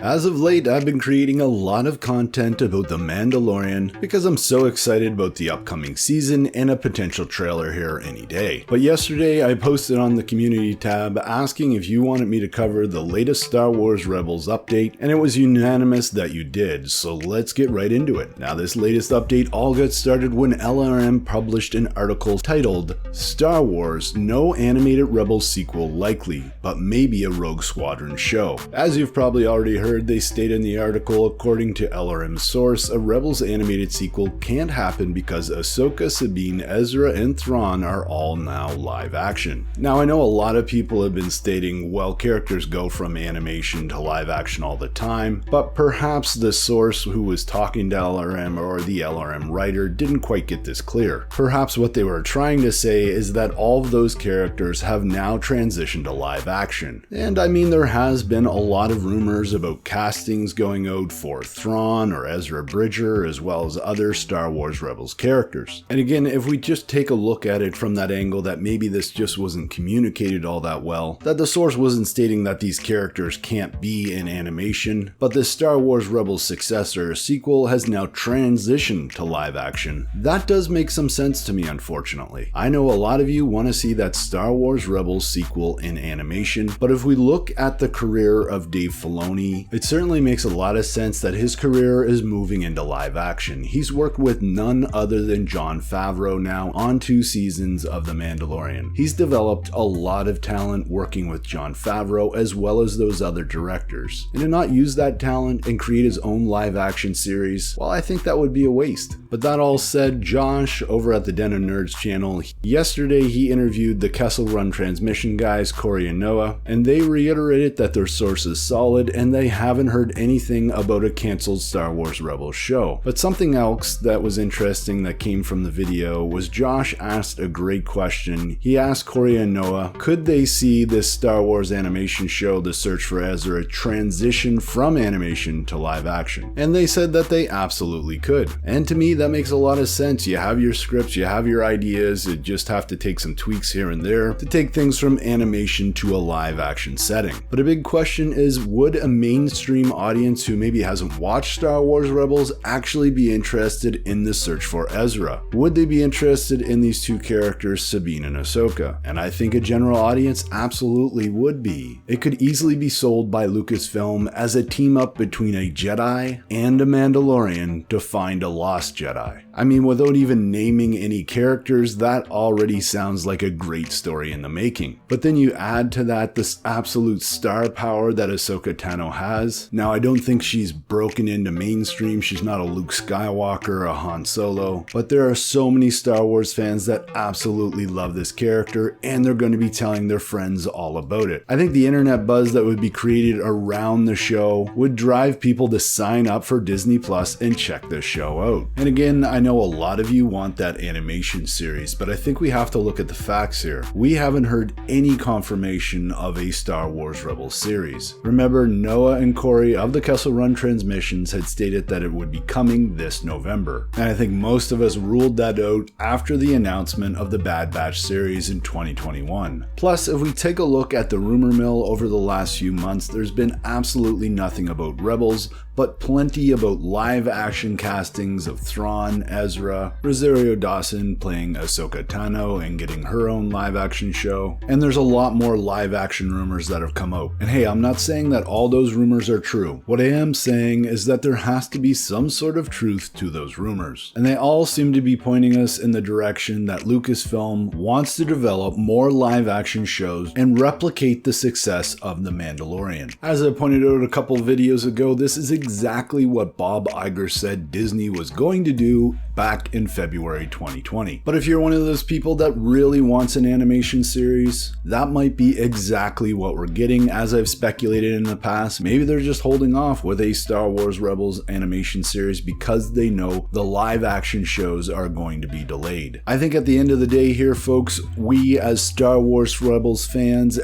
As of late, I've been creating a lot of content about The Mandalorian because I'm so excited about the upcoming season and a potential trailer here any day. But yesterday, I posted on the community tab asking if you wanted me to cover the latest Star Wars Rebels update, and it was unanimous that you did, so let's get right into it. Now, this latest update all got started when LRM published an article titled, Star Wars, no animated Rebels sequel likely, but maybe a Rogue Squadron show. As you've probably already heard, they state in the article, according to LRM's source, a Rebels animated sequel can't happen because Ahsoka, Sabine, Ezra, and Thrawn are all now live action. Now, I know a lot of people have been stating, well, characters go from animation to live action all the time, but perhaps the source who was talking to LRM or the LRM writer didn't quite get this clear. Perhaps what they were trying to say is that all of those characters have now transitioned to live action. And I mean, there has been a lot of rumors about castings going out for Thrawn or Ezra Bridger, as well as other Star Wars Rebels characters. And again, if we just take a look at it from that angle that maybe this just wasn't communicated all that well, that the source wasn't stating that these characters can't be in animation, but this Star Wars Rebels successor sequel has now transitioned to live action, that does make some sense to me, unfortunately. I know a lot of you want to see that Star Wars Rebels sequel in animation, but if we look at the career of Dave Filoni, it certainly makes a lot of sense that his career is moving into live action. He's worked with none other than Jon Favreau now on 2 seasons of The Mandalorian. He's developed a lot of talent working with Jon Favreau as well as those other directors. And to not use that talent and create his own live action series, well, I think that would be a waste. But that all said, Josh over at the Den of Nerds channel, yesterday he interviewed the Kessel Run Transmission guys, Corey and Noah, and they reiterated that their source is solid and they haven't heard anything about a cancelled Star Wars Rebels show. But something else that was interesting that came from the video was Josh asked a great question. He asked Corey and Noah, could they see this Star Wars animation show, The Search for Ezra, transition from animation to live action? And they said that they absolutely could. And to me, that makes a lot of sense. You have your scripts, you have your ideas, you just have to take some tweaks here and there to take things from animation to a live action setting. But a big question is, would a mainstream audience who maybe hasn't watched Star Wars Rebels actually be interested in The Search for Ezra? Would they be interested in these two characters, Sabine and Ahsoka? And I think a general audience absolutely would be. It could easily be sold by Lucasfilm as a team up between a Jedi and a Mandalorian to find a lost Jedi. I mean, without even naming any characters, that already sounds like a great story in the making. But then you add to that this absolute star power that Ahsoka Tano has. Now, I don't think she's broken into mainstream. She's not a Luke Skywalker, a Han Solo, but there are so many Star Wars fans that absolutely love this character, and they're going to be telling their friends all about it. I think the internet buzz that would be created around the show would drive people to sign up for Disney Plus and check this show out. And again, I know a lot of you want that animation series, but I think we have to look at the facts here. We haven't heard any confirmation of a Star Wars Rebels series. Remember, Noah and Corey of the Kessel Run Transmissions had stated that it would be coming this November. And I think most of us ruled that out after the announcement of the Bad Batch series in 2021. Plus, if we take a look at the rumor mill over the last few months, there's been absolutely nothing about Rebels, but plenty about live action castings of Thrawn, Ezra, Rosario Dawson playing Ahsoka Tano and getting her own live action show, and there's a lot more live action rumors that have come out. And hey, I'm not saying that all those rumors are true. What I am saying is that there has to be some sort of truth to those rumors. And they all seem to be pointing us in the direction that Lucasfilm wants to develop more live action shows and replicate the success of The Mandalorian. As I pointed out a couple videos ago, this is exactly what Bob Iger said Disney was going to do back in February 2020. But if you're one of those people that really wants an animation series, that might be exactly what we're getting. As I've speculated in the past, maybe they're just holding off with a Star Wars Rebels animation series because they know the live action shows are going to be delayed. I think at the end of the day here, folks, we as Star Wars Rebels fans,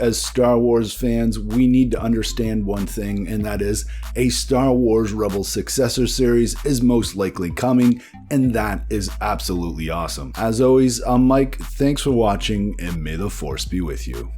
we need to understand one thing, and that is a Star Wars Rebels successor series is most likely coming, and that is absolutely awesome. As always, I'm Mike, thanks for watching, and may the Force be with you.